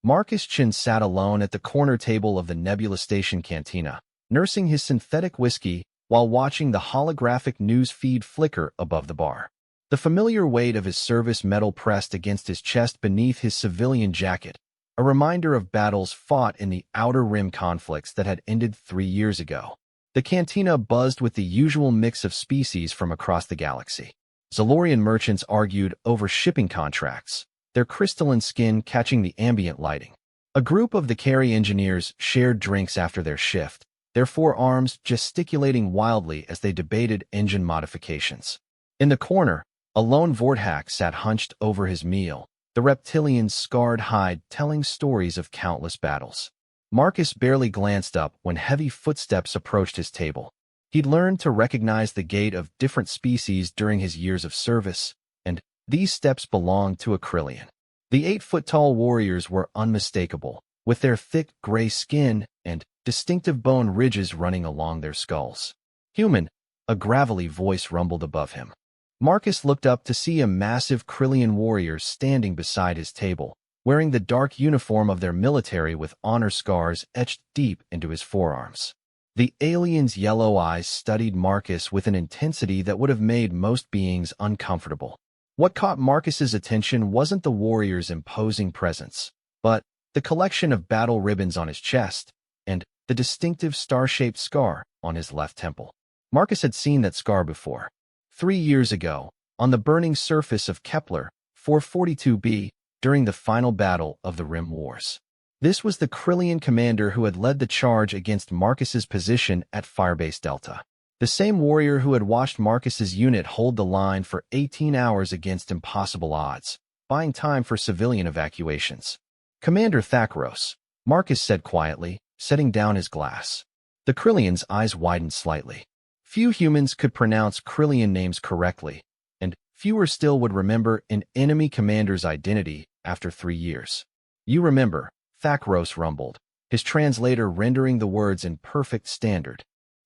Marcus Chin sat alone at the corner table of the Nebula Station cantina, nursing his synthetic whiskey while watching the holographic news feed flicker above the bar. The familiar weight of his service medal pressed against his chest beneath his civilian jacket, a reminder of battles fought in the Outer Rim conflicts that had ended 3 years ago. The cantina buzzed with the usual mix of species from across the galaxy. Zalorian merchants argued over shipping contracts, their crystalline skin catching the ambient lighting. A group of the carry engineers shared drinks after their shift, their forearms gesticulating wildly as they debated engine modifications. In the corner, a lone Vorthak sat hunched over his meal, the reptilian's scarred hide telling stories of countless battles. Marcus barely glanced up when heavy footsteps approached his table. He'd learned to recognize the gait of different species during his years of service, and these steps belonged to a Krillian. The 8-foot-tall warriors were unmistakable, with their thick gray skin and distinctive bone ridges running along their skulls. "Human," a gravelly voice rumbled above him. Marcus looked up to see a massive Krillian warrior standing beside his table, wearing the dark uniform of their military with honor scars etched deep into his forearms. The alien's yellow eyes studied Marcus with an intensity that would have made most beings uncomfortable. What caught Marcus's attention wasn't the warrior's imposing presence, but the collection of battle ribbons on his chest and the distinctive star-shaped scar on his left temple. Marcus had seen that scar before. 3 years ago, on the burning surface of Kepler 442b, during the final battle of the Rim Wars. This was the Krillian commander who had led the charge against Marcus's position at Firebase Delta. The same warrior who had watched Marcus's unit hold the line for 18 hours against impossible odds, buying time for civilian evacuations. "Commander Thakros," Marcus said quietly, setting down his glass. The Krillian's eyes widened slightly. Few humans could pronounce Krillian names correctly, and fewer still would remember an enemy commander's identity after 3 years. "You remember," Thakros rumbled, his translator rendering the words in perfect standard.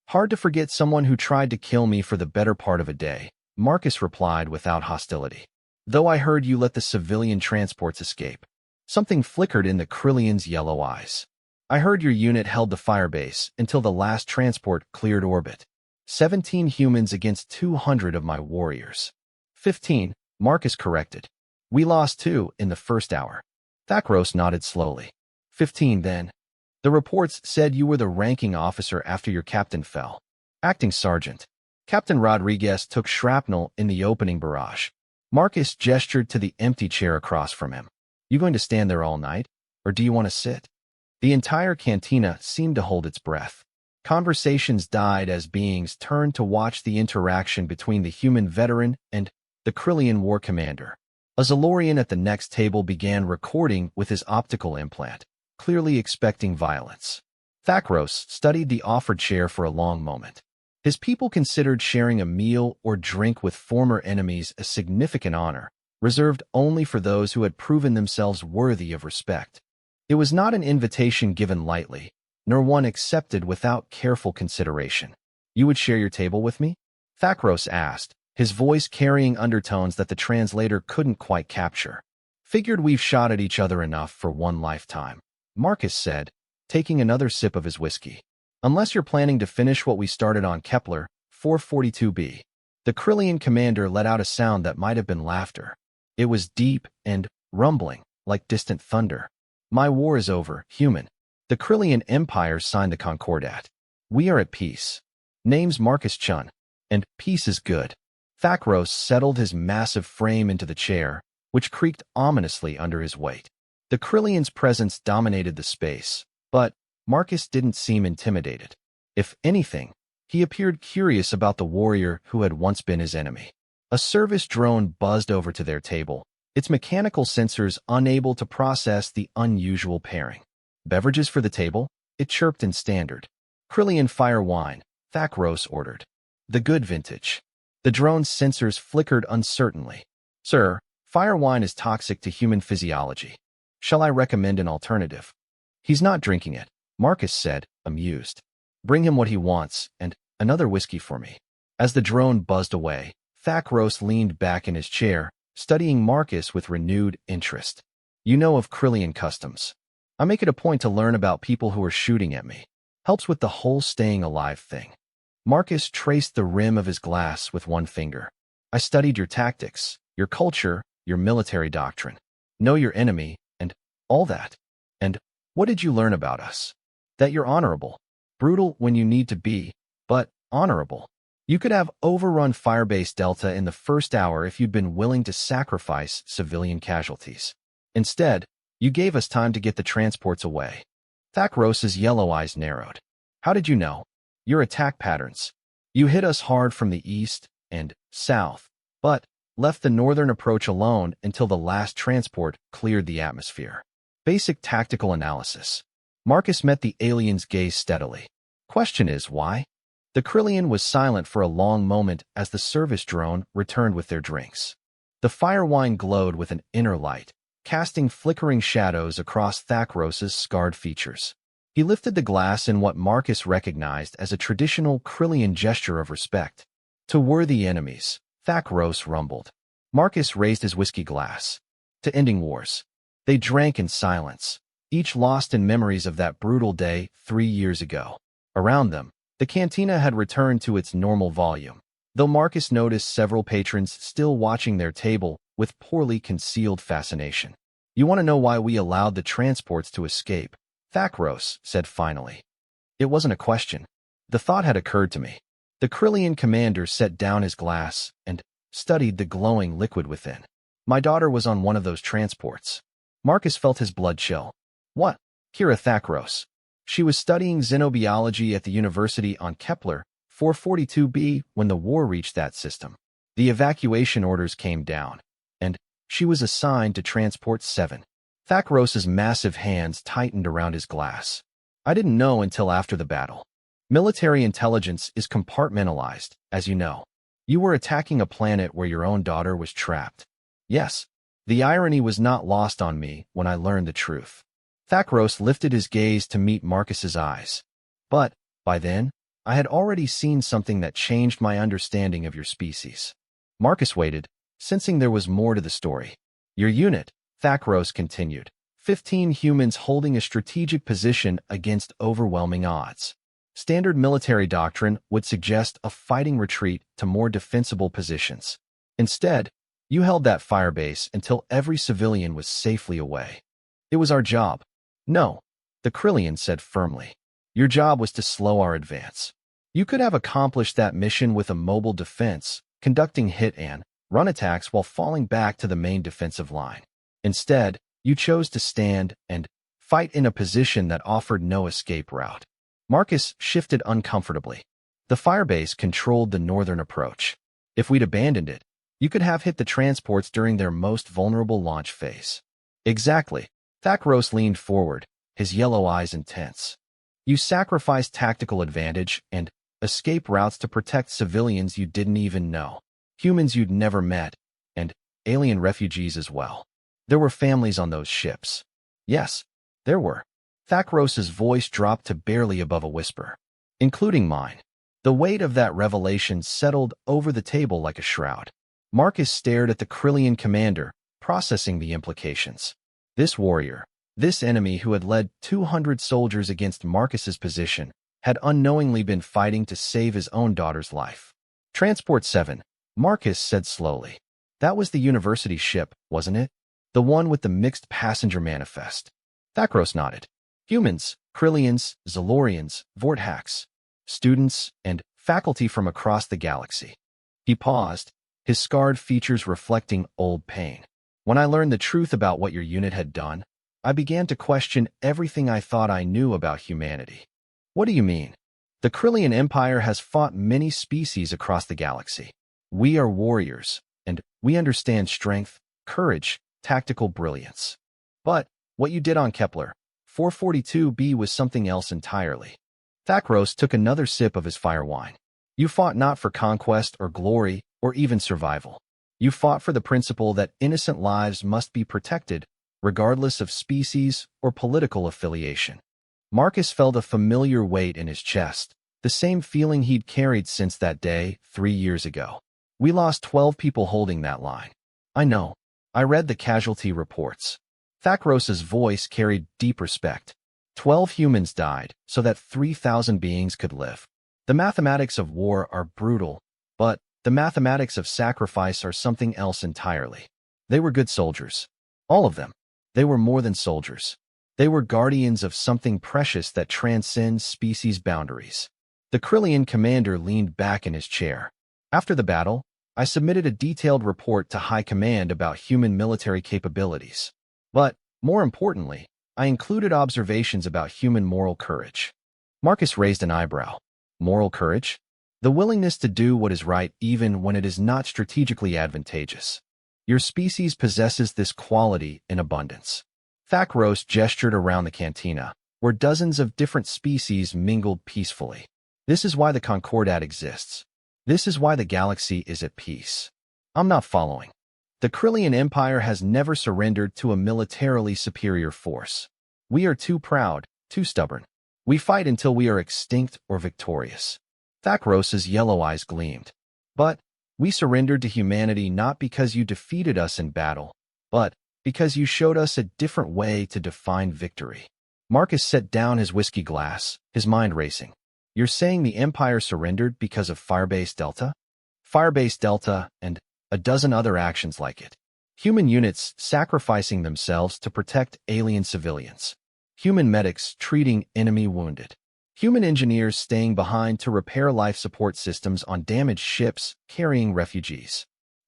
"Hard to forget someone who tried to kill me for the better part of a day," Marcus replied without hostility. "Though I heard you let the civilian transports escape." Something flickered in the Krillian's yellow eyes. "I heard your unit held the firebase until the last transport cleared orbit. 17 humans against 200 of my warriors." 15, Marcus corrected. "We lost 2 in the first hour." Thakros nodded slowly. 15 then. "The reports said you were the ranking officer after your captain fell." "Acting sergeant." Captain Rodriguez took shrapnel in the opening barrage. Marcus gestured to the empty chair across from him. "You going to stand there all night, or do you want to sit?" The entire cantina seemed to hold its breath. Conversations died as beings turned to watch the interaction between the human veteran and the Krillian war commander. A Zalorian at the next table began recording with his optical implant, clearly expecting violence. Thakros studied the offered chair for a long moment. His people considered sharing a meal or drink with former enemies a significant honor, reserved only for those who had proven themselves worthy of respect. It was not an invitation given lightly, nor one accepted without careful consideration. "You would share your table with me?" Thakros asked, his voice carrying undertones that the translator couldn't quite capture. "Figured we've shot at each other enough for one lifetime," Marcus said, taking another sip of his whiskey. "Unless you're planning to finish what we started on Kepler 442b. The Krillian commander let out a sound that might have been laughter. It was deep and rumbling, like distant thunder. "My war is over, human. The Krillian Empire signed the Concordat. We are at peace. Name's Marcus Chun, and peace is good." Thakros settled his massive frame into the chair, which creaked ominously under his weight. The Krillian's presence dominated the space, but Marcus didn't seem intimidated. If anything, he appeared curious about the warrior who had once been his enemy. A service drone buzzed over to their table, its mechanical sensors unable to process the unusual pairing. "Beverages for the table?" it chirped in standard. "Krillian fire wine," Thakros ordered. "The good vintage." The drone's sensors flickered uncertainly. "Sir, fire wine is toxic to human physiology. Shall I recommend an alternative?" "He's not drinking it," Marcus said, amused. "Bring him what he wants, and another whiskey for me." As the drone buzzed away, Thakros leaned back in his chair, studying Marcus with renewed interest. "You know of Krillian customs. I make it a point to learn about people who are shooting at me. Helps with the whole staying alive thing. Marcus traced the rim of his glass with one finger. I studied your tactics, your culture, your military doctrine. Know your enemy, and all that. And what did you learn about us? That you're honorable. Brutal when you need to be, but honorable. You could have overrun Firebase Delta in the first hour if you'd been willing to sacrifice civilian casualties. Instead, you gave us time to get the transports away. Thackros's yellow eyes narrowed. How did you know? Your attack patterns. You hit us hard from the east and south, but left the northern approach alone until the last transport cleared the atmosphere. Basic tactical analysis. Marcus met the alien's gaze steadily. Question is, why? The Krillian was silent for a long moment as the service drone returned with their drinks. The fire wine glowed with an inner light, casting flickering shadows across Thackros's scarred features. He lifted the glass in what Marcus recognized as a traditional Krillian gesture of respect. To worthy enemies, Thackros rumbled. Marcus raised his whiskey glass. To ending wars. They drank in silence, each lost in memories of that brutal day 3 years ago. Around them, the cantina had returned to its normal volume, though Marcus noticed several patrons still watching their table with poorly concealed fascination. You want to know why we allowed the transports to escape? Thackros said finally. It wasn't a question. The thought had occurred to me. The Krillian commander set down his glass and studied the glowing liquid within. My daughter was on one of those transports. Marcus felt his blood chill. What? Kira Thackros. She was studying xenobiology at the university on Kepler 442b when the war reached that system. The evacuation orders came down, and she was assigned to Transport 7. Thackros's massive hands tightened around his glass. I didn't know until after the battle. Military intelligence is compartmentalized, as you know. You were attacking a planet where your own daughter was trapped. Yes, the irony was not lost on me when I learned the truth. Thackros lifted his gaze to meet Marcus's eyes. But, by then, I had already seen something that changed my understanding of your species. Marcus waited, sensing there was more to the story. Your unit, Thackros continued. 15 humans holding a strategic position against overwhelming odds. Standard military doctrine would suggest a fighting retreat to more defensible positions. Instead, you held that firebase until every civilian was safely away. It was our job. No, the Krillian said firmly. Your job was to slow our advance. You could have accomplished that mission with a mobile defense, conducting hit and run attacks while falling back to the main defensive line. Instead, you chose to stand and fight in a position that offered no escape route. Marcus shifted uncomfortably. The firebase controlled the northern approach. If we'd abandoned it, you could have hit the transports during their most vulnerable launch phase. Exactly. Thackros leaned forward, his yellow eyes intense. You sacrificed tactical advantage and escape routes to protect civilians you didn't even know, humans you'd never met, and alien refugees as well. There were families on those ships. Yes, there were. Thackros's voice dropped to barely above a whisper. Including mine. The weight of that revelation settled over the table like a shroud. Marcus stared at the Krillian commander, processing the implications. This warrior, this enemy who had led 200 soldiers against Marcus's position, had unknowingly been fighting to save his own daughter's life. Transport 7, Marcus said slowly. That was the university ship, wasn't it? The one with the mixed passenger manifest. Thackros nodded. Humans, Krillians, Zalorians, Vorthax, students, and faculty from across the galaxy. He paused, his scarred features reflecting old pain. When I learned the truth about what your unit had done, I began to question everything I thought I knew about humanity. What do you mean? The Krillian Empire has fought many species across the galaxy. We are warriors, and we understand strength, courage, tactical brilliance. But what you did on Kepler 442b was something else entirely. Thackros took another sip of his fire wine. You fought not for conquest or glory or even survival. You fought for the principle that innocent lives must be protected, regardless of species or political affiliation. Marcus felt a familiar weight in his chest, the same feeling he'd carried since that day 3 years ago. We lost 12 people holding that line. I know. I read the casualty reports. Thackros's voice carried deep respect. 12 humans died so that 3,000 beings could live. The mathematics of war are brutal, but the mathematics of sacrifice are something else entirely. They were good soldiers. All of them. They were more than soldiers. They were guardians of something precious that transcends species boundaries. The Krillian commander leaned back in his chair. After the battle, I submitted a detailed report to High Command about human military capabilities. But, more importantly, I included observations about human moral courage. Marcus raised an eyebrow. Moral courage? The willingness to do what is right even when it is not strategically advantageous. Your species possesses this quality in abundance. Thackros gestured around the cantina, where dozens of different species mingled peacefully. This is why the Concordat exists. This is why the galaxy is at peace. I'm not following. The Krillian Empire has never surrendered to a militarily superior force. We are too proud, too stubborn. We fight until we are extinct or victorious. Thackros's yellow eyes gleamed. But we surrendered to humanity not because you defeated us in battle, but because you showed us a different way to define victory. Marcus set down his whiskey glass, his mind racing. You're saying the Empire surrendered because of Firebase Delta? Firebase Delta and a dozen other actions like it. Human units sacrificing themselves to protect alien civilians. Human medics treating enemy wounded. Human engineers staying behind to repair life support systems on damaged ships carrying refugees.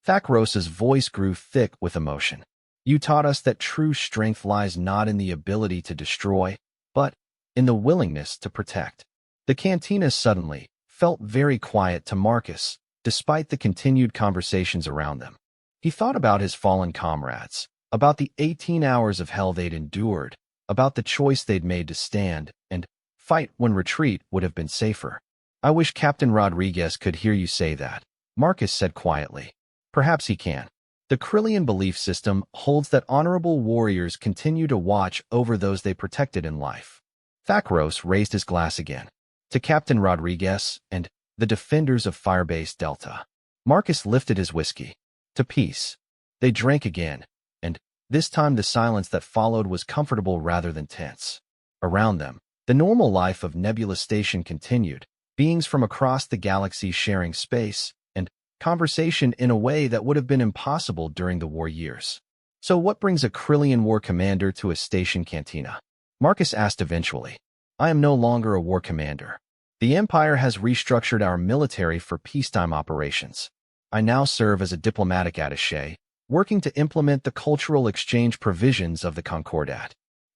Thackros's voice grew thick with emotion. You taught us that true strength lies not in the ability to destroy, but in the willingness to protect. The cantina suddenly felt very quiet to Marcus, despite the continued conversations around them. He thought about his fallen comrades, about the 18 hours of hell they'd endured, about the choice they'd made to stand and fight when retreat would have been safer. I wish Captain Rodriguez could hear you say that, Marcus said quietly. Perhaps he can. The Krillian belief system holds that honorable warriors continue to watch over those they protected in life. Thackros raised his glass again. To Captain Rodriguez and the defenders of Firebase Delta. Marcus lifted his whiskey. To peace. They drank again, and this time the silence that followed was comfortable rather than tense. Around them, the normal life of Nebula Station continued, beings from across the galaxy sharing space and conversation in a way that would have been impossible during the war years. So what brings a Krillian war commander to a station cantina? Marcus asked eventually. I am no longer a war commander. The Empire has restructured our military for peacetime operations. I now serve as a diplomatic attaché, working to implement the cultural exchange provisions of the Concordat.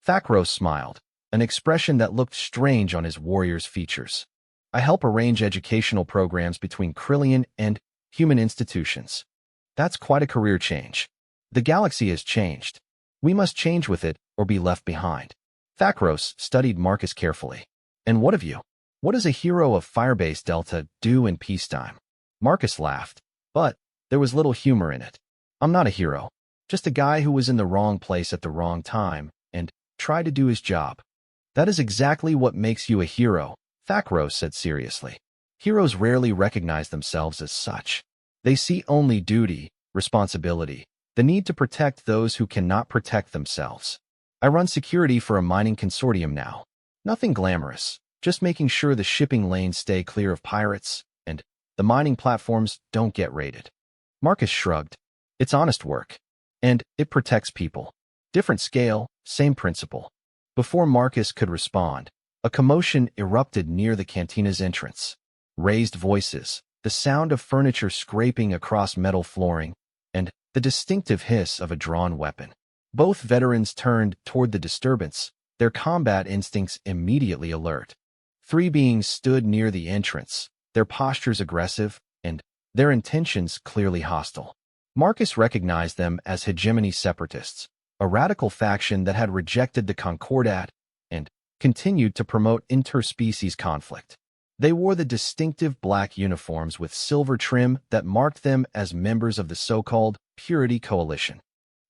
Thackros smiled, an expression that looked strange on his warrior's features. I help arrange educational programs between Krillian and human institutions. That's quite a career change. The galaxy has changed. We must change with it or be left behind. Thackros studied Marcus carefully. And what of you? What does a hero of Firebase Delta do in peacetime? Marcus laughed, but there was little humor in it. I'm not a hero, just a guy who was in the wrong place at the wrong time and tried to do his job. That is exactly what makes you a hero, Thackros said seriously. Heroes rarely recognize themselves as such. They see only duty, responsibility, the need to protect those who cannot protect themselves. I run security for a mining consortium now. Nothing glamorous, just making sure the shipping lanes stay clear of pirates and the mining platforms don't get raided. Marcus shrugged. It's honest work. And it protects people. Different scale, same principle. Before Marcus could respond, a commotion erupted near the cantina's entrance. Raised voices, the sound of furniture scraping across metal flooring, and the distinctive hiss of a drawn weapon. Both veterans turned toward the disturbance, their combat instincts immediately alert. Three beings stood near the entrance, their postures aggressive and their intentions clearly hostile. Marcus recognized them as hegemony separatists, a radical faction that had rejected the Concordat and continued to promote interspecies conflict. They wore the distinctive black uniforms with silver trim that marked them as members of the so-called Purity Coalition.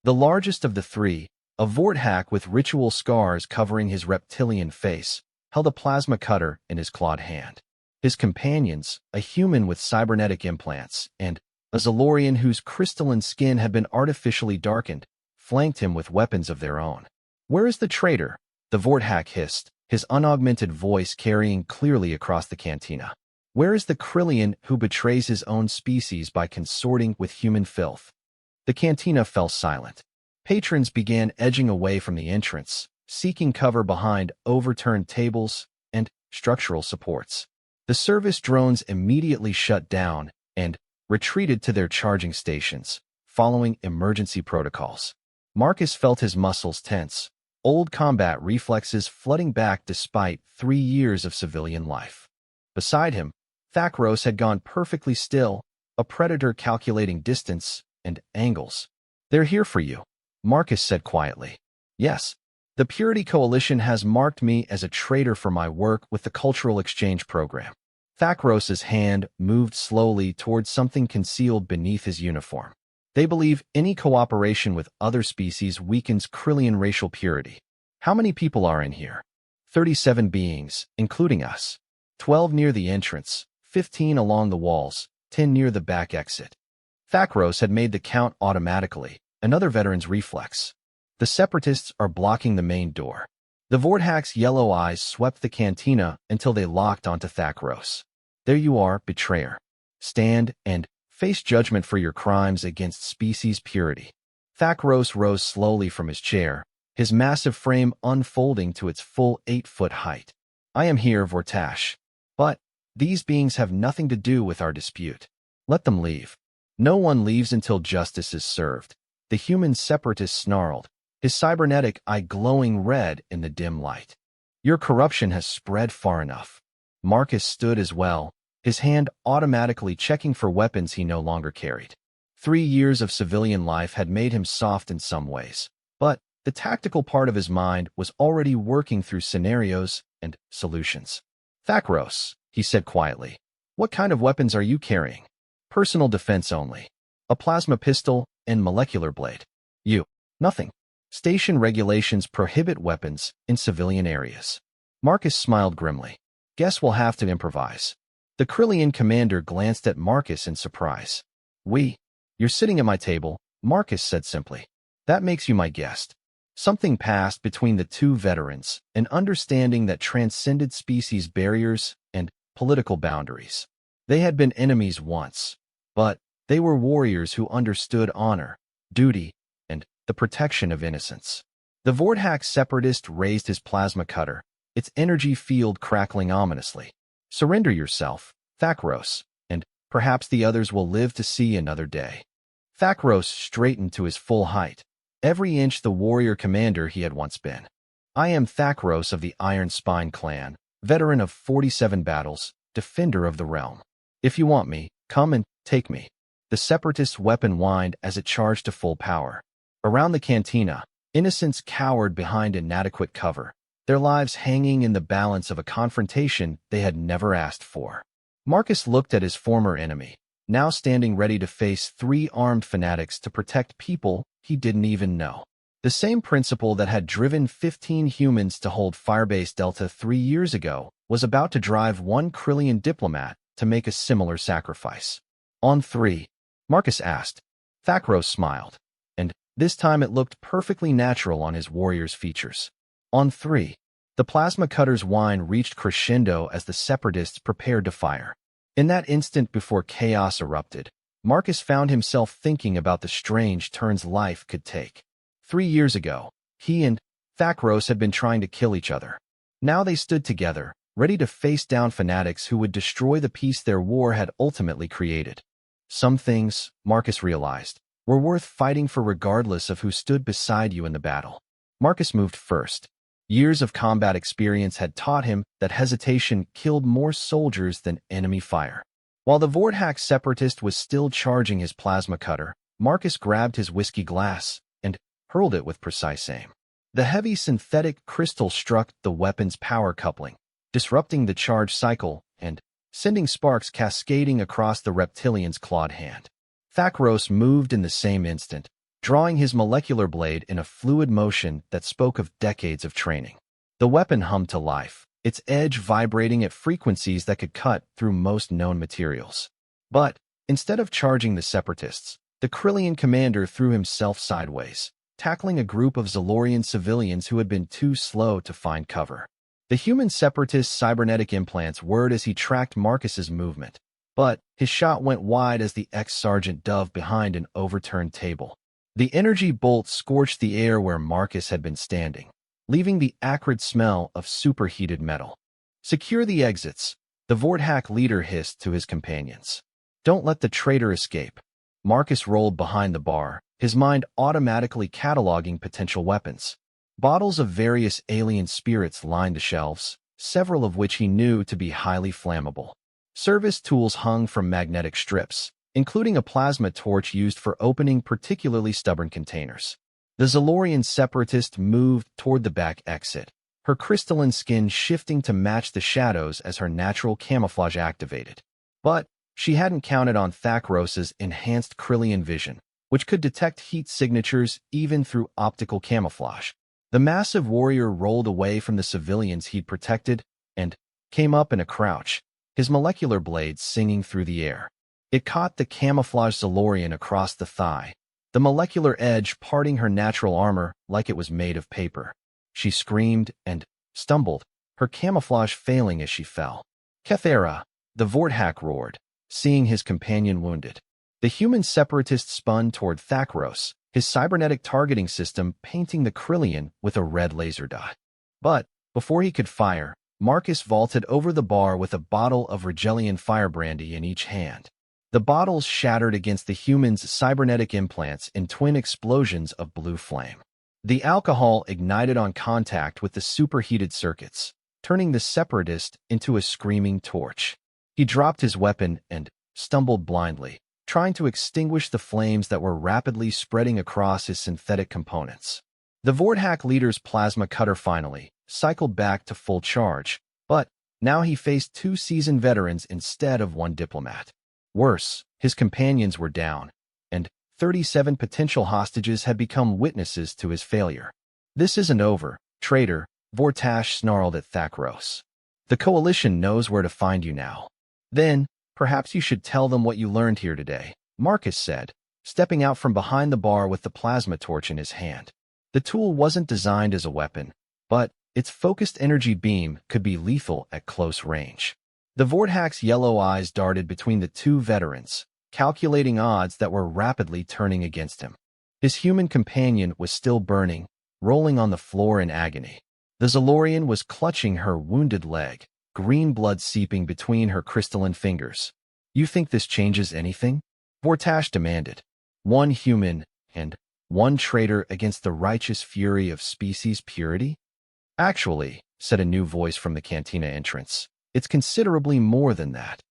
The largest of the three, a Vorthak with ritual scars covering his reptilian face, held a plasma cutter in his clawed hand. His companions, a human with cybernetic implants, and a Zalorian whose crystalline skin had been artificially darkened, flanked him with weapons of their own. "Where is the traitor?" the Vorthak hissed, his unaugmented voice carrying clearly across the cantina. "Where is the Krillian who betrays his own species by consorting with human filth?" The cantina fell silent. Patrons began edging away from the entrance, seeking cover behind overturned tables and structural supports. The service drones immediately shut down and retreated to their charging stations, following emergency protocols. Marcus felt his muscles tense, old combat reflexes flooding back despite 3 years of civilian life. Beside him, Thakros had gone perfectly still, a predator calculating distance and angles. "They're here for you," Marcus said quietly. "Yes, the Purity Coalition has marked me as a traitor for my work with the Cultural Exchange Program." Thakros's hand moved slowly towards something concealed beneath his uniform. "They believe any cooperation with other species weakens Krillian racial purity. How many people are in here?" 37 beings, including us. 12 near the entrance, 15 along the walls, 10 near the back exit. Thakros had made the count automatically, another veteran's reflex. "The Separatists are blocking the main door." The Vorthak's yellow eyes swept the cantina until they locked onto Thakros. "There you are, betrayer. Stand and face judgment for your crimes against species purity." Thakros rose slowly from his chair, his massive frame unfolding to its full 8-foot height. "I am here, Vortash. But these beings have nothing to do with our dispute. Let them leave." "No one leaves until justice is served," the human separatist snarled, his cybernetic eye glowing red in the dim light. "Your corruption has spread far enough." Marcus stood as well, his hand automatically checking for weapons he no longer carried. 3 years of civilian life had made him soft in some ways, but the tactical part of his mind was already working through scenarios and solutions. "Thakros," he said quietly, "what kind of weapons are you carrying?" "Personal defense only. A plasma pistol and molecular blade." "You." "Nothing. Station regulations prohibit weapons in civilian areas." Marcus smiled grimly. "Guess we'll have to improvise." The Krillian commander glanced at Marcus in surprise. "You're sitting at my table," Marcus said simply. "That makes you my guest." Something passed between the two veterans, an understanding that transcended species barriers and political boundaries. They had been enemies once, but they were warriors who understood honor, duty, and the protection of innocence. The Vorthak separatist raised his plasma cutter, its energy field crackling ominously. "Surrender yourself, Thakros, and perhaps the others will live to see another day." Thakros straightened to his full height, every inch the warrior commander he had once been. "I am Thakros of the Iron Spine clan, veteran of 47 battles, defender of the realm. If you want me, come and take me." The separatist's weapon whined as it charged to full power. Around the cantina, innocents cowered behind inadequate cover, their lives hanging in the balance of a confrontation they had never asked for. Marcus looked at his former enemy, now standing ready to face 3 armed fanatics to protect people he didn't even know. The same principle that had driven 15 humans to hold Firebase Delta 3 years ago was about to drive one Krillian diplomat to make a similar sacrifice. "On 3?" Marcus asked. Thakros smiled, and this time it looked perfectly natural on his warrior's features. "On 3. The plasma cutter's whine reached crescendo as the separatists prepared to fire. In that instant before chaos erupted, Marcus found himself thinking about the strange turns life could take. 3 years ago, he and Thakros had been trying to kill each other. Now they stood together, ready to face down fanatics who would destroy the peace their war had ultimately created. Some things, Marcus realized, were worth fighting for regardless of who stood beside you in the battle. Marcus moved first. Years of combat experience had taught him that hesitation killed more soldiers than enemy fire. While the Vorthak separatist was still charging his plasma cutter, Marcus grabbed his whiskey glass and hurled it with precise aim. The heavy synthetic crystal struck the weapon's power coupling, disrupting the charge cycle and sending sparks cascading across the reptilian's clawed hand. Thakros moved in the same instant, drawing his molecular blade in a fluid motion that spoke of decades of training. The weapon hummed to life, its edge vibrating at frequencies that could cut through most known materials. But instead of charging the separatists, the Krillian commander threw himself sideways, tackling a group of Zalorian civilians who had been too slow to find cover. The human separatist's cybernetic implants whirred as he tracked Marcus's movement, but his shot went wide as the ex-sergeant dove behind an overturned table. The energy bolt scorched the air where Marcus had been standing, leaving the acrid smell of superheated metal. "Secure the exits," the Vorthack leader hissed to his companions. "Don't let the traitor escape." Marcus rolled behind the bar, his mind automatically cataloging potential weapons. Bottles of various alien spirits lined the shelves, several of which he knew to be highly flammable. Service tools hung from magnetic strips, including a plasma torch used for opening particularly stubborn containers. The Zalorian separatist moved toward the back exit, her crystalline skin shifting to match the shadows as her natural camouflage activated. But she hadn't counted on Thackros's enhanced Krillian vision, which could detect heat signatures even through optical camouflage. The massive warrior rolled away from the civilians he'd protected and came up in a crouch, his molecular blade singing through the air. It caught the camouflaged Zalorian across the thigh, the molecular edge parting her natural armor like it was made of paper. She screamed and stumbled, her camouflage failing as she fell. "Kethera!" the Vorthack roared, seeing his companion wounded. The human separatist spun toward Thackros, his cybernetic targeting system painting the Krillian with a red laser dot. But before he could fire, Marcus vaulted over the bar with a bottle of Rigelian firebrandy in each hand. The bottles shattered against the human's cybernetic implants in twin explosions of blue flame. The alcohol ignited on contact with the superheated circuits, turning the separatist into a screaming torch. He dropped his weapon and stumbled blindly, trying to extinguish the flames that were rapidly spreading across his synthetic components. The Vorthack leader's plasma cutter finally cycled back to full charge, but now he faced two seasoned veterans instead of one diplomat. Worse, his companions were down, and 37 potential hostages had become witnesses to his failure. "This isn't over, traitor," Vortash snarled at Thackros. "The Coalition knows where to find you now." "Then, perhaps you should tell them what you learned here today," Marcus said, stepping out from behind the bar with the plasma torch in his hand. The tool wasn't designed as a weapon, but its focused energy beam could be lethal at close range. The Vorthack's yellow eyes darted between the two veterans, calculating odds that were rapidly turning against him. His human companion was still burning, rolling on the floor in agony. The Zalorian was clutching her wounded leg, green blood seeping between her crystalline fingers. "You think this changes anything?" Vortash demanded. "One human and one traitor against the righteous fury of species purity?" "Actually," said a new voice from the cantina entrance, "it's considerably more than that."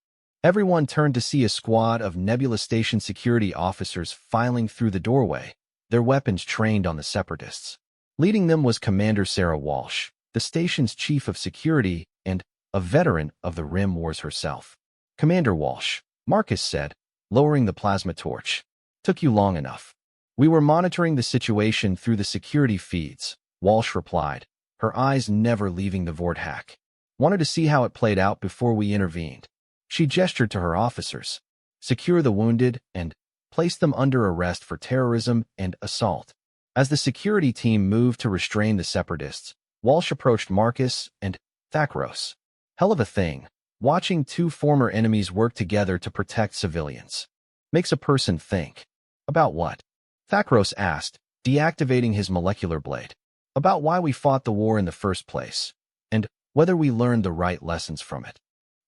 Everyone turned to see a squad of Nebula Station security officers filing through the doorway, their weapons trained on the separatists. Leading them was Commander Sarah Walsh, the station's chief of security and a veteran of the Rim Wars herself. "Commander Walsh," Marcus said, lowering the plasma torch. "Took you long enough." "We were monitoring the situation through the security feeds," Walsh replied, her eyes never leaving the Vorthack. "Wanted to see how it played out before we intervened." She gestured to her officers. "Secure the wounded and place them under arrest for terrorism and assault." As the security team moved to restrain the separatists, Walsh approached Marcus and Thackros. "Hell of a thing, watching two former enemies work together to protect civilians. Makes a person think." "About what?" Thackros asked, deactivating his molecular blade. "About why we fought the war in the first place, and whether we learned the right lessons from it."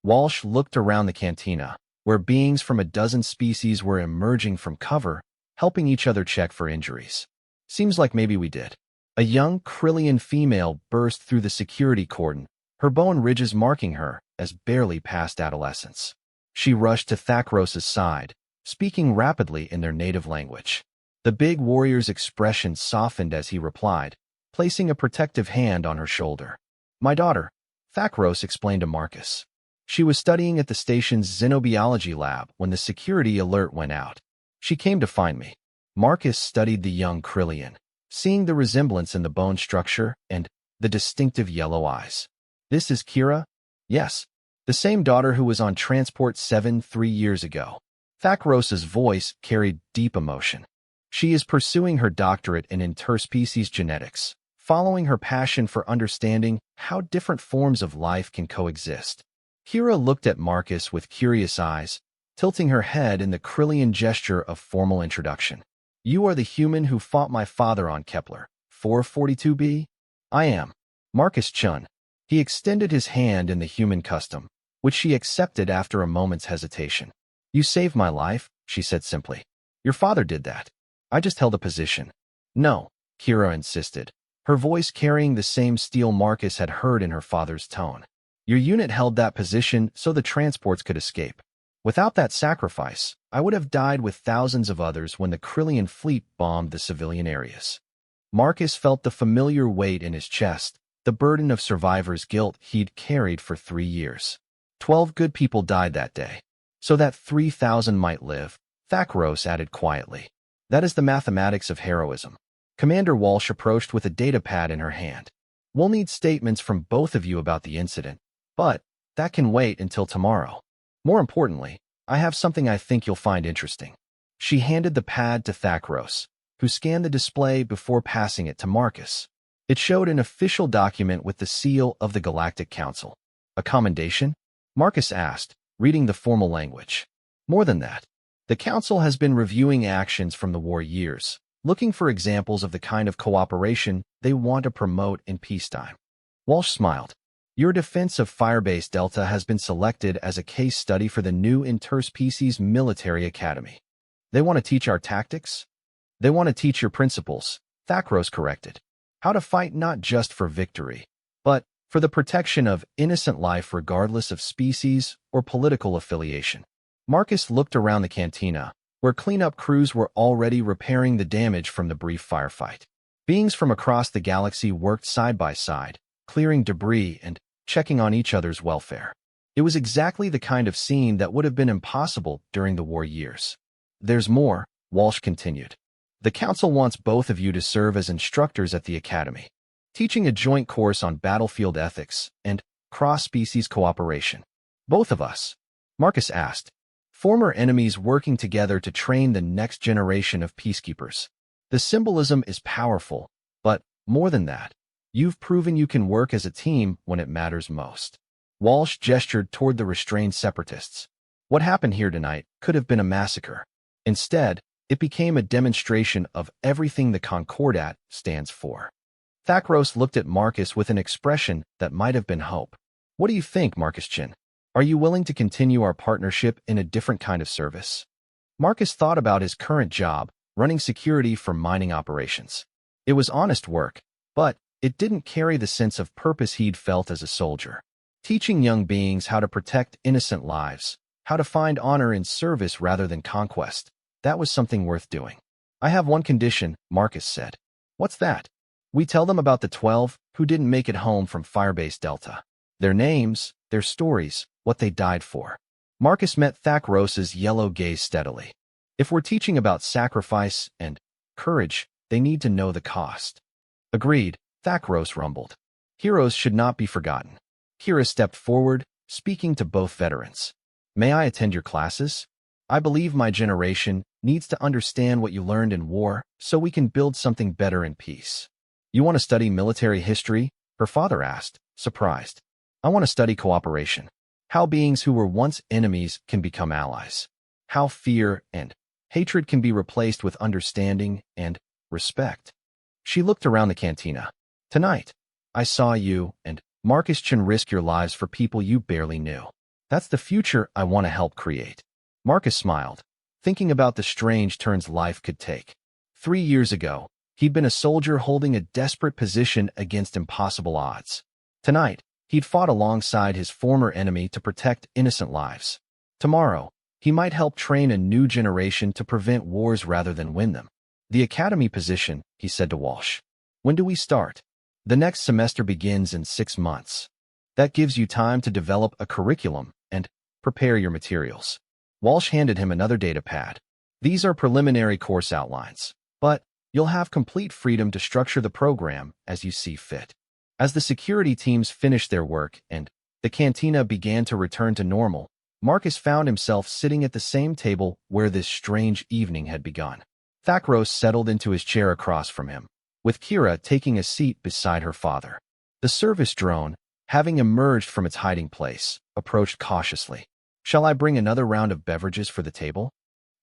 Walsh looked around the cantina, where beings from a dozen species were emerging from cover, helping each other check for injuries. "Seems like maybe we did." A young Krillian female burst through the security cordon, her bone ridges marking her as barely past adolescence. She rushed to Thackros' side, speaking rapidly in their native language. The big warrior's expression softened as he replied, placing a protective hand on her shoulder. "My daughter," Thackros explained to Marcus. "She was studying at the station's xenobiology lab when the security alert went out. She came to find me." Marcus studied the young Krillian, seeing the resemblance in the bone structure and the distinctive yellow eyes. "This is Kira?" "Yes, the same daughter who was on Transport 7 3 years ago." Thackros' voice carried deep emotion. She is pursuing her doctorate in interspecies genetics, following her passion for understanding how different forms of life can coexist. Kira looked at Marcus with curious eyes, tilting her head in the Krillian gesture of formal introduction. You are the human who fought my father on Kepler 442b? I am. Marcus Chun. He extended his hand in the human custom, which she accepted after a moment's hesitation. You saved my life, she said simply. Your father did that. I just held a position. No, Kira insisted, her voice carrying the same steel Marcus had heard in her father's tone. Your unit held that position so the transports could escape. Without that sacrifice, I would have died with thousands of others when the Krillian fleet bombed the civilian areas. Marcus felt the familiar weight in his chest, the burden of survivor's guilt he'd carried for 3 years. 12 good people died that day. So that 3,000 might live, Thakros added quietly. That is the mathematics of heroism. Commander Walsh approached with a data pad in her hand. We'll need statements from both of you about the incident, but that can wait until tomorrow. More importantly, I have something I think you'll find interesting. She handed the pad to Thakros, who scanned the display before passing it to Marcus. It showed an official document with the seal of the Galactic Council. A commendation? Marcus asked, reading the formal language. More than that. The Council has been reviewing actions from the war years, looking for examples of the kind of cooperation they want to promote in peacetime. Walsh smiled. Your defense of Firebase Delta has been selected as a case study for the new interspecies military academy. They want to teach our tactics? They want to teach your principles, Thakros corrected. How to fight not just for victory, but for the protection of innocent life regardless of species or political affiliation. Marcus looked around the cantina, where cleanup crews were already repairing the damage from the brief firefight. Beings from across the galaxy worked side by side, clearing debris and checking on each other's welfare. It was exactly the kind of scene that would have been impossible during the war years. There's more, Walsh continued. The Council wants both of you to serve as instructors at the Academy, teaching a joint course on battlefield ethics and cross-species cooperation. Both of us? Marcus asked. Former enemies working together to train the next generation of peacekeepers. The symbolism is powerful, but more than that, you've proven you can work as a team when it matters most. Walsh gestured toward the restrained separatists. What happened here tonight could have been a massacre. Instead, it became a demonstration of everything the Concordat stands for. Thakros looked at Marcus with an expression that might have been hope. What do you think, Marcus Chin? Are you willing to continue our partnership in a different kind of service? Marcus thought about his current job, running security for mining operations. It was honest work, but it didn't carry the sense of purpose he'd felt as a soldier. Teaching young beings how to protect innocent lives, how to find honor in service rather than conquest, that was something worth doing. I have one condition, Marcus said. What's that? We tell them about the 12 who didn't make it home from Firebase Delta. Their names, their stories, what they died for. Marcus met Thakros's yellow gaze steadily. If we're teaching about sacrifice and courage, they need to know the cost. Agreed, Thakros rumbled. Heroes should not be forgotten. Kira stepped forward, speaking to both veterans. May I attend your classes? I believe my generation needs to understand what you learned in war so we can build something better in peace. You want to study military history? Her father asked, surprised. I want to study cooperation. How beings who were once enemies can become allies. How fear and hatred can be replaced with understanding and respect. She looked around the cantina. Tonight, I saw you and Marcus Chin risk your lives for people you barely knew. That's the future I want to help create. Marcus smiled, thinking about the strange turns life could take. 3 years ago, he'd been a soldier holding a desperate position against impossible odds. Tonight, he'd fought alongside his former enemy to protect innocent lives. Tomorrow, he might help train a new generation to prevent wars rather than win them. The academy position, he said to Walsh. When do we start? The next semester begins in 6 months. That gives you time to develop a curriculum and prepare your materials. Walsh handed him another data pad. These are preliminary course outlines, but you'll have complete freedom to structure the program as you see fit. As the security teams finished their work and the cantina began to return to normal, Marcus found himself sitting at the same table where this strange evening had begun. Thakros settled into his chair across from him, with Kira taking a seat beside her father. The service drone, having emerged from its hiding place, approached cautiously. "Shall I bring another round of beverages for the table?"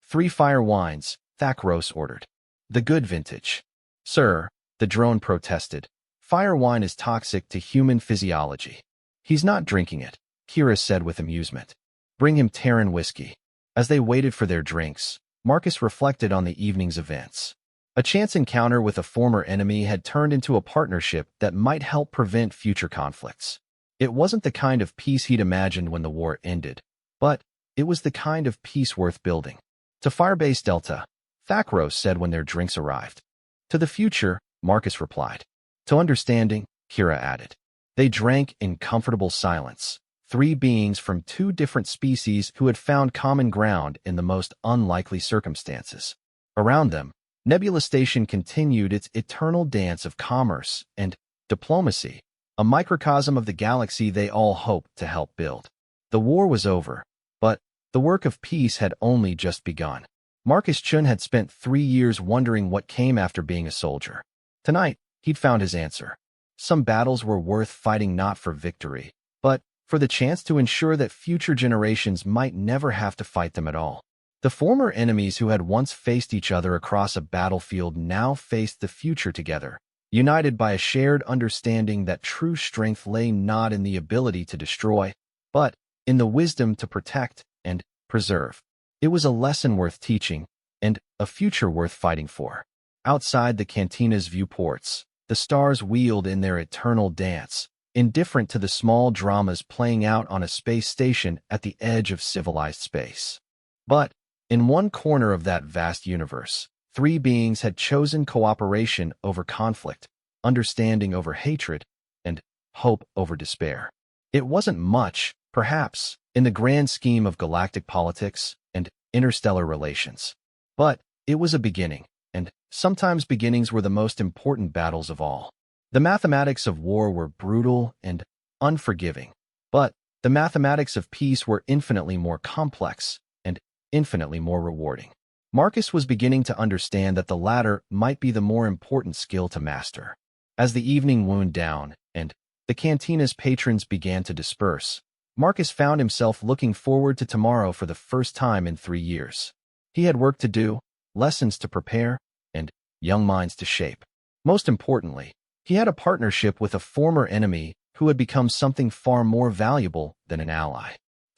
"3 fire wines," Thakros ordered. "The good vintage." "Sir," the drone protested, "fire wine is toxic to human physiology." "He's not drinking it," Kira said with amusement. "Bring him Terran whiskey." As they waited for their drinks, Marcus reflected on the evening's events. A chance encounter with a former enemy had turned into a partnership that might help prevent future conflicts. It wasn't the kind of peace he'd imagined when the war ended, but it was the kind of peace worth building. "To Firebase Delta," Thakros said when their drinks arrived. "To the future," Marcus replied. "To understanding," Kira added. They drank in comfortable silence, 3 beings from 2 different species who had found common ground in the most unlikely circumstances. Around them, Nebula Station continued its eternal dance of commerce and diplomacy, a microcosm of the galaxy they all hoped to help build. The war was over, but the work of peace had only just begun. Marcus Chun had spent 3 years wondering what came after being a soldier. Tonight, he'd found his answer. Some battles were worth fighting not for victory, but for the chance to ensure that future generations might never have to fight them at all. The former enemies who had once faced each other across a battlefield now faced the future together, united by a shared understanding that true strength lay not in the ability to destroy, but in the wisdom to protect and preserve. It was a lesson worth teaching, and a future worth fighting for. Outside the cantina's viewports, the stars wheeled in their eternal dance, indifferent to the small dramas playing out on a space station at the edge of civilized space. But in one corner of that vast universe, 3 beings had chosen cooperation over conflict, understanding over hatred, and hope over despair. It wasn't much, perhaps, in the grand scheme of galactic politics and interstellar relations. But it was a beginning, and sometimes beginnings were the most important battles of all. The mathematics of war were brutal and unforgiving, but the mathematics of peace were infinitely more complex and infinitely more rewarding. Marcus was beginning to understand that the latter might be the more important skill to master. As the evening wound down and the cantina's patrons began to disperse, Marcus found himself looking forward to tomorrow for the first time in 3 years. He had work to do, lessons to prepare, and young minds to shape. Most importantly, he had a partnership with a former enemy who had become something far more valuable than an ally.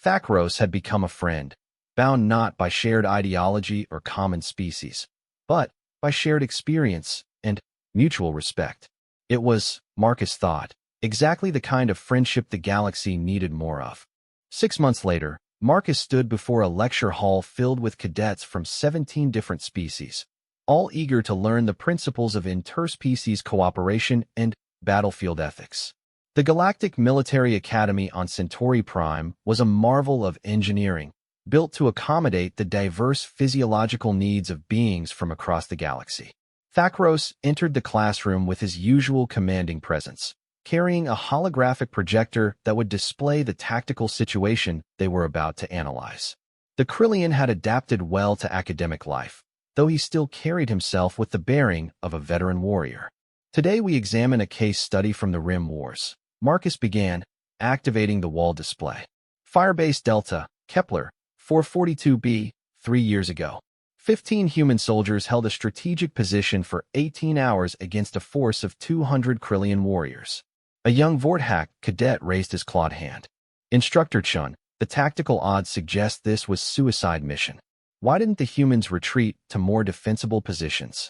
Thakros had become a friend, bound not by shared ideology or common species, but by shared experience and mutual respect. It was, Marcus thought, exactly the kind of friendship the galaxy needed more of. 6 months later, Marcus stood before a lecture hall filled with cadets from 17 different species, all eager to learn the principles of interspecies cooperation and battlefield ethics. The Galactic Military Academy on Centauri Prime was a marvel of engineering, built to accommodate the diverse physiological needs of beings from across the galaxy. Thakros entered the classroom with his usual commanding presence, carrying a holographic projector that would display the tactical situation they were about to analyze. The Krillian had adapted well to academic life, though he still carried himself with the bearing of a veteran warrior. Today we examine a case study from the Rim Wars. Marcus began, activating the wall display. Firebase Delta, Kepler, 442b, 3 years ago. 15 human soldiers held a strategic position for 18 hours against a force of 200 Krillian warriors. A young Vorthak cadet raised his clawed hand. Instructor Chun, the tactical odds suggest this was suicide mission. Why didn't the humans retreat to more defensible positions?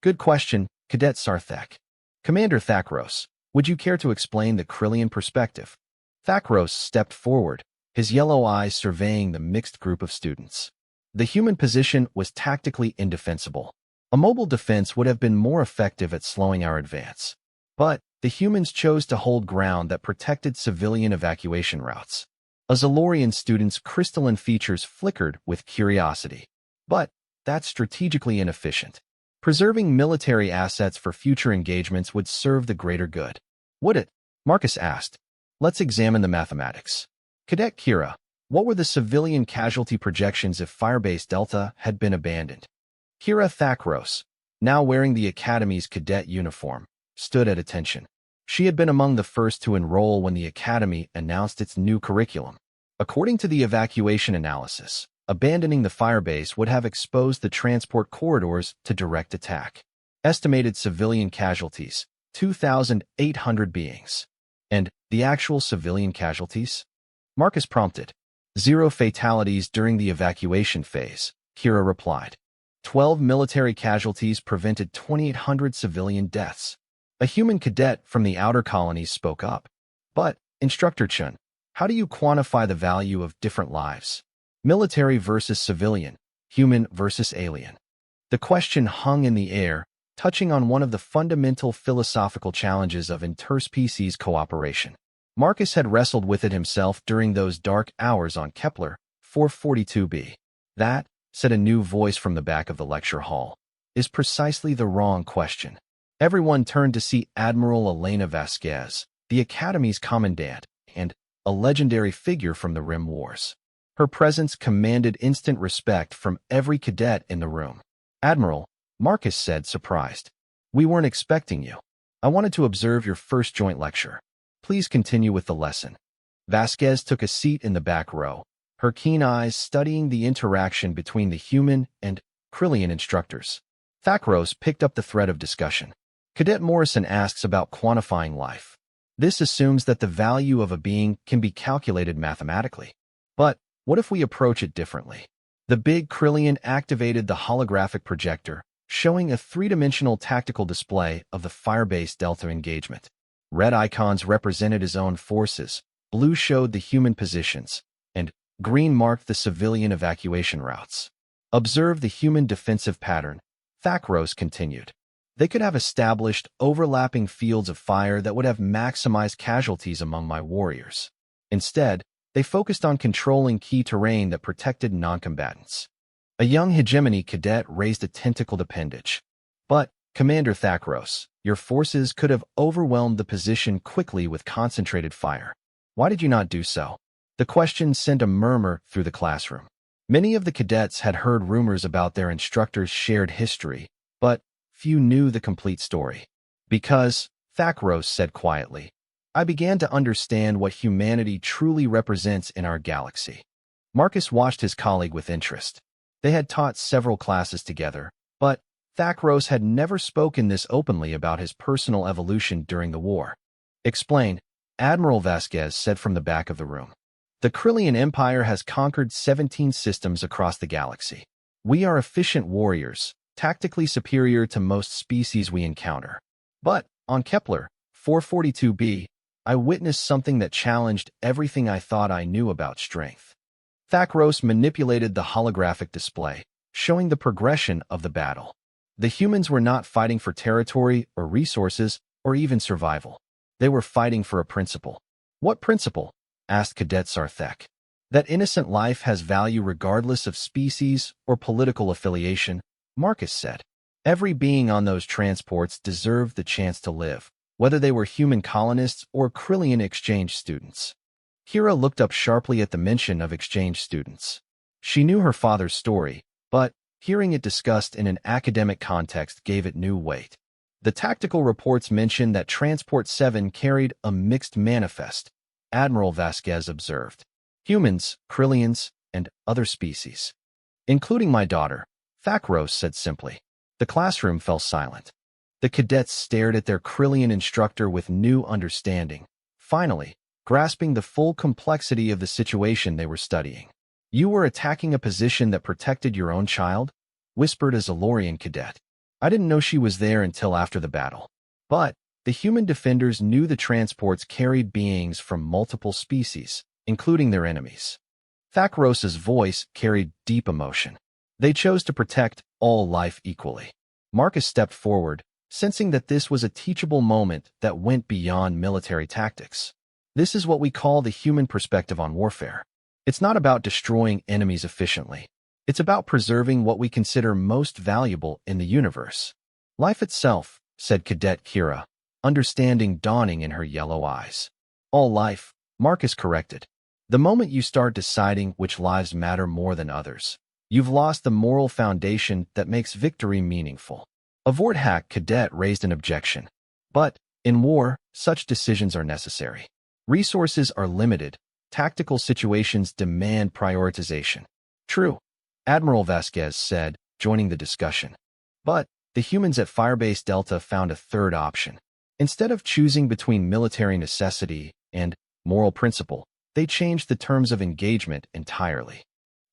Good question, Cadet Sarthak. Commander Thakros, would you care to explain the Krillian perspective? Thakros stepped forward, his yellow eyes surveying the mixed group of students. The human position was tactically indefensible. A mobile defense would have been more effective at slowing our advance. But the humans chose to hold ground that protected civilian evacuation routes. A Zalorian student's crystalline features flickered with curiosity. But that's strategically inefficient. Preserving military assets for future engagements would serve the greater good. Would it? Marcus asked. Let's examine the mathematics. Cadet Kira, what were the civilian casualty projections if Firebase Delta had been abandoned? Kira Thakros, now wearing the Academy's cadet uniform, stood at attention. She had been among the first to enroll when the Academy announced its new curriculum. According to the evacuation analysis, abandoning the firebase would have exposed the transport corridors to direct attack. Estimated civilian casualties, 2,800 beings. And the actual civilian casualties? Marcus prompted. 0 fatalities during the evacuation phase, Kira replied. 12 military casualties prevented 2,800 civilian deaths. A human cadet from the outer colonies spoke up. But, Instructor Chun, how do you quantify the value of different lives? Military versus civilian, human versus alien. The question hung in the air, touching on one of the fundamental philosophical challenges of interspecies cooperation. Marcus had wrestled with it himself during those dark hours on Kepler 442b. That, said a new voice from the back of the lecture hall, is precisely the wrong question. Everyone turned to see Admiral Elena Vasquez, the Academy's commandant, and a legendary figure from the Rim Wars. Her presence commanded instant respect from every cadet in the room. Admiral, Marcus said, surprised. We weren't expecting you. I wanted to observe your first joint lecture. Please continue with the lesson. Vasquez took a seat in the back row, her keen eyes studying the interaction between the human and Krillian instructors. Thakros picked up the thread of discussion. Cadet Morrison asks about quantifying life. This assumes that the value of a being can be calculated mathematically. But what if we approach it differently? The big Krillian activated the holographic projector, showing a three-dimensional tactical display of the firebase delta engagement. Red icons represented his own forces, blue showed the human positions, and green marked the civilian evacuation routes. Observe the human defensive pattern, Thakros continued. They could have established overlapping fields of fire that would have maximized casualties among my warriors. Instead, they focused on controlling key terrain that protected non-combatants. A young hegemony cadet raised a tentacled appendage. But, Commander Thakros, your forces could have overwhelmed the position quickly with concentrated fire. Why did you not do so? The question sent a murmur through the classroom. Many of the cadets had heard rumors about their instructors' shared history, but few knew the complete story. Because, Thakros said quietly, I began to understand what humanity truly represents in our galaxy. Marcus watched his colleague with interest. They had taught several classes together, but Thakros had never spoken this openly about his personal evolution during the war. Explain, Admiral Vasquez said from the back of the room. The Krillian Empire has conquered 17 systems across the galaxy. We are efficient warriors, tactically superior to most species we encounter. But, on Kepler 442b, I witnessed something that challenged everything I thought I knew about strength. Thakros manipulated the holographic display, showing the progression of the battle. The humans were not fighting for territory or resources or even survival. They were fighting for a principle. What principle? Asked Cadet Sarthek. That innocent life has value regardless of species or political affiliation, Marcus said. Every being on those transports deserved the chance to live, whether they were human colonists or Krillian exchange students. Kira looked up sharply at the mention of exchange students. She knew her father's story, but hearing it discussed in an academic context gave it new weight. The tactical reports mentioned that Transport 7 carried a mixed manifest, Admiral Vasquez observed. Humans, Krillians, and other species. Including my daughter, Thakros said simply. The classroom fell silent. The cadets stared at their Krillian instructor with new understanding, finally, grasping the full complexity of the situation they were studying. You were attacking a position that protected your own child? Whispered a Zalorian cadet. I didn't know she was there until after the battle. But the human defenders knew the transports carried beings from multiple species, including their enemies. Thakros' voice carried deep emotion. They chose to protect all life equally. Marcus stepped forward, sensing that this was a teachable moment that went beyond military tactics. This is what we call the human perspective on warfare. It's not about destroying enemies efficiently. It's about preserving what we consider most valuable in the universe. Life itself, said Cadet Kira, understanding dawning in her yellow eyes. All life, Marcus corrected. The moment you start deciding which lives matter more than others, You've lost the moral foundation that makes victory meaningful. A Vorthack cadet raised an objection. But, in war, such decisions are necessary. Resources are limited. Tactical situations demand prioritization. True, Admiral Vasquez said, joining the discussion. But, the humans at Firebase Delta found a third option. Instead of choosing between military necessity and moral principle, they changed the terms of engagement entirely.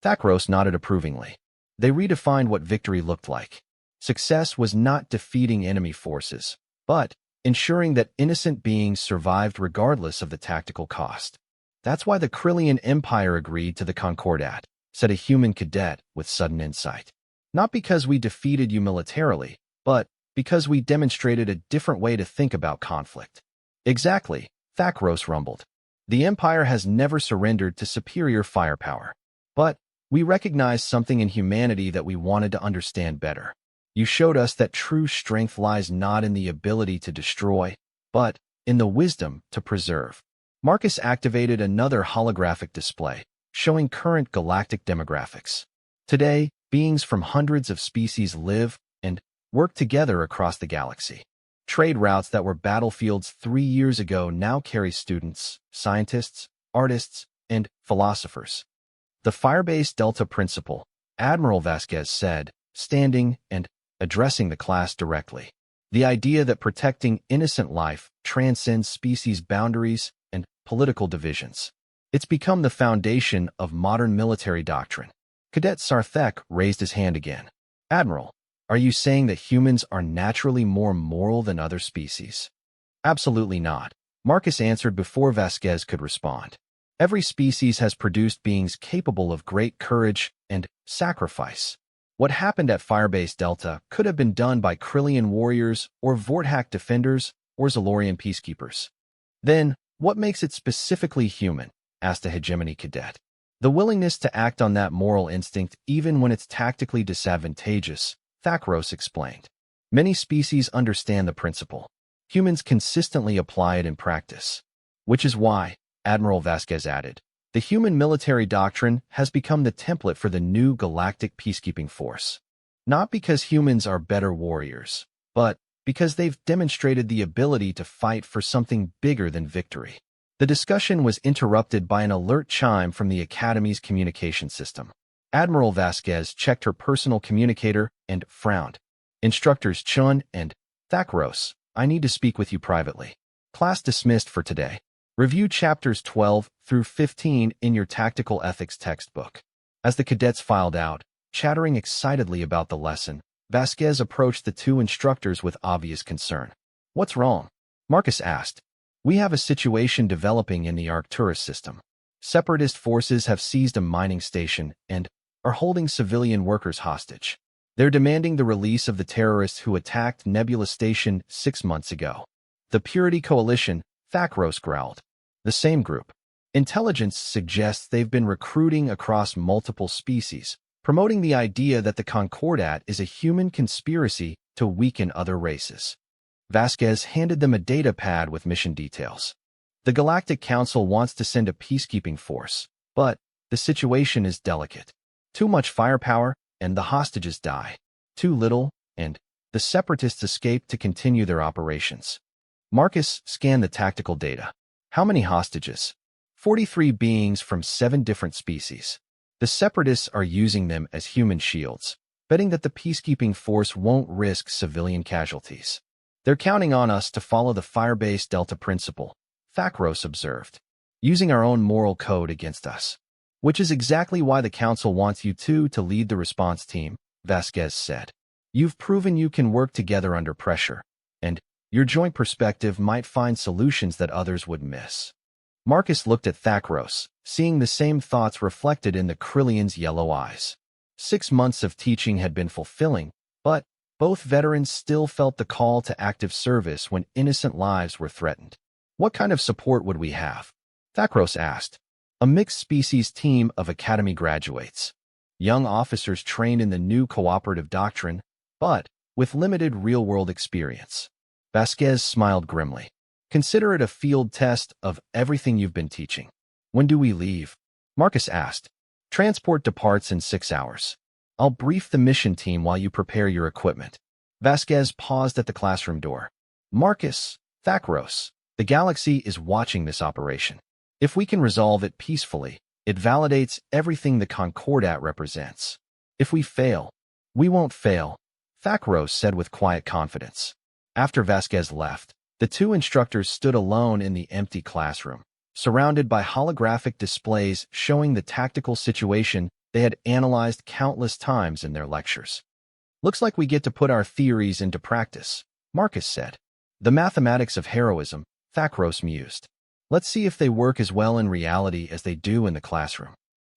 Thakros nodded approvingly. They redefined what victory looked like. Success was not defeating enemy forces, but ensuring that innocent beings survived regardless of the tactical cost. That's why the Krillian Empire agreed to the Concordat, said a human cadet with sudden insight. Not because we defeated you militarily, but because we demonstrated a different way to think about conflict. Exactly, Thakros rumbled. The Empire has never surrendered to superior firepower. But we recognized something in humanity that we wanted to understand better. You showed us that true strength lies not in the ability to destroy, but in the wisdom to preserve. Marcus activated another holographic display, showing current galactic demographics. Today, beings from hundreds of species live and work together across the galaxy. Trade routes that were battlefields 3 years ago now carry students, scientists, artists, and philosophers. The Firebase Delta Principle, Admiral Vasquez said, standing and addressing the class directly. The idea that protecting innocent life transcends species boundaries and political divisions. It's become the foundation of modern military doctrine. Cadet Sarthek raised his hand again. Admiral, are you saying that humans are naturally more moral than other species? Absolutely not, Marcus answered before Vasquez could respond. Every species has produced beings capable of great courage and sacrifice. What happened at Firebase Delta could have been done by Krillian warriors or Vorthack defenders or Zalorian peacekeepers. Then, what makes it specifically human? Asked a hegemony cadet. The willingness to act on that moral instinct even when it's tactically disadvantageous, Thakros explained. Many species understand the principle. Humans consistently apply it in practice. Which is why, Admiral Vasquez added, the human military doctrine has become the template for the new galactic peacekeeping force. Not because humans are better warriors, but because they've demonstrated the ability to fight for something bigger than victory. The discussion was interrupted by an alert chime from the Academy's communication system. Admiral Vasquez checked her personal communicator and frowned. Instructors Chun and Thakros, I need to speak with you privately. Class dismissed for today. Review chapters 12 through 15 in your tactical ethics textbook. As the cadets filed out, chattering excitedly about the lesson, Vasquez approached the two instructors with obvious concern. What's wrong? Marcus asked. We have a situation developing in the Arcturus system. Separatist forces have seized a mining station and are holding civilian workers hostage. They're demanding the release of the terrorists who attacked Nebula Station 6 months ago. The Purity Coalition, Thakros growled. The same group. Intelligence suggests they've been recruiting across multiple species, promoting the idea that the Concordat is a human conspiracy to weaken other races. Vasquez handed them a data pad with mission details. The Galactic Council wants to send a peacekeeping force, but the situation is delicate. Too much firepower, and the hostages die. Too little, and the Separatists escape to continue their operations. Marcus scanned the tactical data. How many hostages? 43 beings from 7 different species. The Separatists are using them as human shields, betting that the peacekeeping force won't risk civilian casualties. They're counting on us to follow the Firebase Delta Principle, Thakros observed, using our own moral code against us. Which is exactly why the Council wants you two to lead the response team, Vasquez said. You've proven you can work together under pressure, and your joint perspective might find solutions that others would miss. Marcus looked at Thakros, seeing the same thoughts reflected in the Krillian's yellow eyes. 6 months of teaching had been fulfilling, but both veterans still felt the call to active service when innocent lives were threatened. What kind of support would we have? Thakros asked. A mixed-species team of Academy graduates. Young officers trained in the new cooperative doctrine, but with limited real-world experience. Vasquez smiled grimly. Consider it a field test of everything you've been teaching. When do we leave? Marcus asked. Transport departs in 6 hours. I'll brief the mission team while you prepare your equipment. Vasquez paused at the classroom door. Marcus, Thakros, the galaxy is watching this operation. If we can resolve it peacefully, it validates everything the Concordat represents. If we fail, we won't fail, Thakros said with quiet confidence. After Vasquez left, the two instructors stood alone in the empty classroom, surrounded by holographic displays showing the tactical situation they had analyzed countless times in their lectures. Looks like we get to put our theories into practice, Marcus said. The mathematics of heroism, Thakros mused. Let's see if they work as well in reality as they do in the classroom.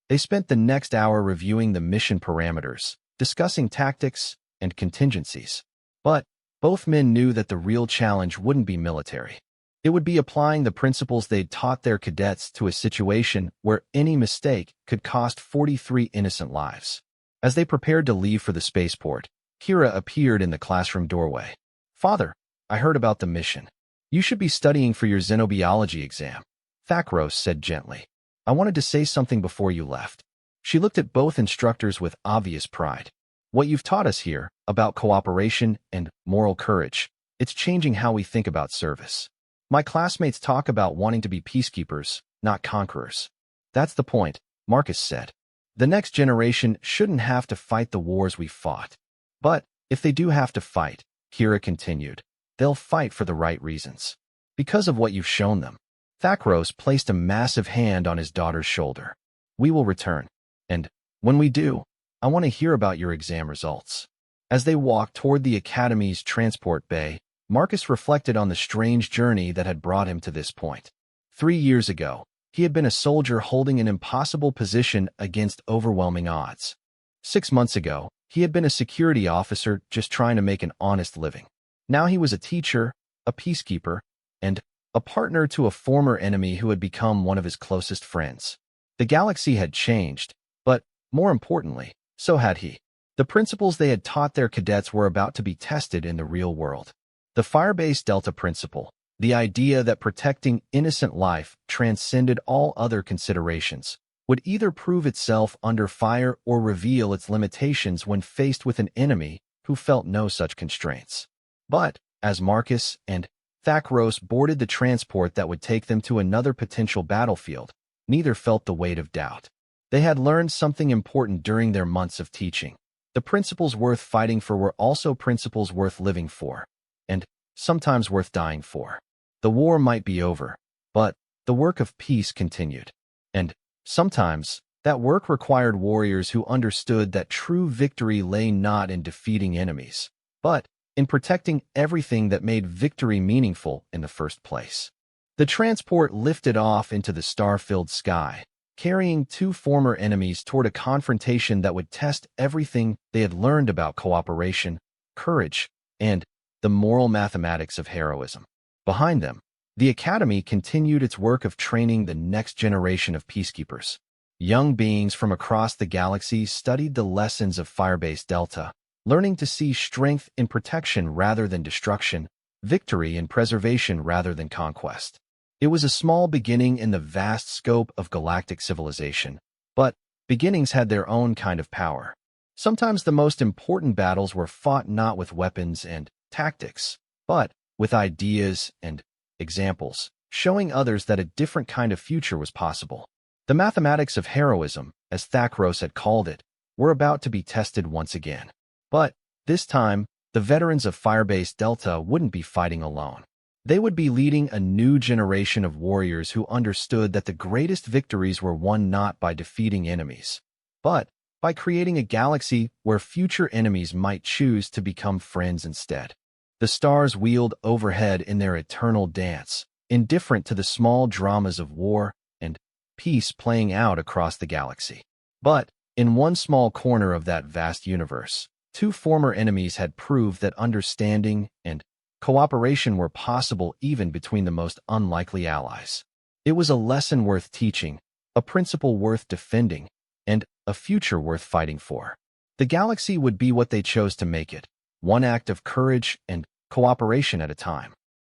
They spent the next hour reviewing the mission parameters, discussing tactics and contingencies. But both men knew that the real challenge wouldn't be military. It would be applying the principles they'd taught their cadets to a situation where any mistake could cost 43 innocent lives. As they prepared to leave for the spaceport, Kira appeared in the classroom doorway. Father, I heard about the mission. You should be studying for your xenobiology exam, Thakros said gently. I wanted to say something before you left. She looked at both instructors with obvious pride. What you've taught us here about cooperation and moral courage, it's changing how we think about service. My classmates talk about wanting to be peacekeepers, not conquerors. That's the point, Marcus said. The next generation shouldn't have to fight the wars we fought. But if they do have to fight, Kira continued, they'll fight for the right reasons. Because of what you've shown them. Thakros placed a massive hand on his daughter's shoulder. We will return. And when we do, I want to hear about your exam results. As they walked toward the Academy's transport bay, Marcus reflected on the strange journey that had brought him to this point. 3 years ago, he had been a soldier holding an impossible position against overwhelming odds. 6 months ago, he had been a security officer just trying to make an honest living. Now he was a teacher, a peacekeeper, and a partner to a former enemy who had become one of his closest friends. The galaxy had changed, but, more importantly, so had he. The principles they had taught their cadets were about to be tested in the real world. The Firebase Delta principle, the idea that protecting innocent life transcended all other considerations, would either prove itself under fire or reveal its limitations when faced with an enemy who felt no such constraints. But, as Marcus and Thakros boarded the transport that would take them to another potential battlefield, neither felt the weight of doubt. They had learned something important during their months of teaching. The principles worth fighting for were also principles worth living for, and sometimes worth dying for. The war might be over, but the work of peace continued. And sometimes, that work required warriors who understood that true victory lay not in defeating enemies, but in protecting everything that made victory meaningful in the first place. The transport lifted off into the star-filled sky, carrying two former enemies toward a confrontation that would test everything they had learned about cooperation, courage, and the moral mathematics of heroism. Behind them, the Academy continued its work of training the next generation of peacekeepers. Young beings from across the galaxy studied the lessons of Firebase Delta, learning to see strength in protection rather than destruction, victory in preservation rather than conquest. It was a small beginning in the vast scope of galactic civilization, but beginnings had their own kind of power. Sometimes the most important battles were fought not with weapons and tactics, but with ideas and examples, showing others that a different kind of future was possible. The mathematics of heroism, as Thakros had called it, were about to be tested once again. But, this time, the veterans of Firebase Delta wouldn't be fighting alone. They would be leading a new generation of warriors who understood that the greatest victories were won not by defeating enemies, but by creating a galaxy where future enemies might choose to become friends instead. The stars wheeled overhead in their eternal dance, indifferent to the small dramas of war and peace playing out across the galaxy. But, in one small corner of that vast universe, two former enemies had proved that understanding and cooperation were possible even between the most unlikely allies. It was a lesson worth teaching, a principle worth defending, and a future worth fighting for. The galaxy would be what they chose to make it, one act of courage and cooperation at a time.